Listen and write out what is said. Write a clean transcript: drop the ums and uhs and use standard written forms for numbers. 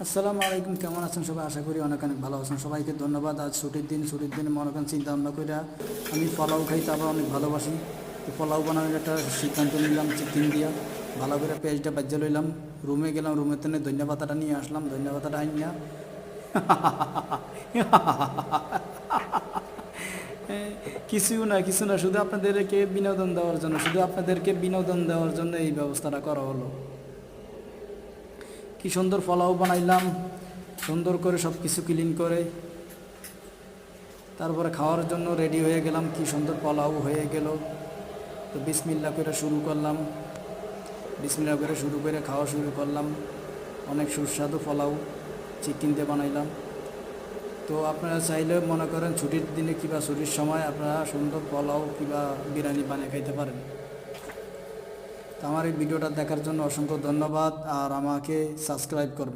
আসসালামু আলাইকুম, কেমন আছেন সবাই? আশা করি অনেক অনেক ভালো আছেন। সবাইকে ধন্যবাদ। আজ ছুটির দিনে মনে করেন চিন্তা ভাবনা করে আমি পোলাও খাইতে আবার অনেক ভালোবাসি। তো পোলাও বানানোর একটা সিদ্ধান্ত নিলাম চিকেন দিয়া। ভালো করে পেঁয়াজটা বাজ্যা লইলাম, রুমে গেলাম, রুমের থেকে ধনিয়া পাতাটা নিয়ে আসলাম, ধনিয়া পাতাটা আনিয়া কিছু না, শুধু আপনাদেরকে বিনোদন দেওয়ার জন্য এই ব্যবস্থাটা করা হলো। কি সুন্দর পোলাও বানাইলাম, সুন্দর করে সব কিছু ক্লিন করে তারপরে খাওয়ার জন্য রেডি হয়ে গেলাম। কি সুন্দর পোলাও হয়ে গেল। তো বিসমিল্লাহ করে শুরু করলাম, বিসমিল্লাহ করে শুরু করে খাওয়া শুরু করলাম। অনেক সুস্বাদু পোলাও চিকেন দিয়ে বানাইলাম। তো আপনারা চাইলে মনে করেন ছুটির দিনে কিংবা ছুটির সময় আপনারা সুন্দর পোলাও কিংবা বিরিয়ানি বানিয়ে খাইতে পারেন। তো আমার এই ভিডিওটা দেখার জন্য অসংখ্য ধন্যবাদ, আর আমাকে সাবস্ক্রাইব করবেন।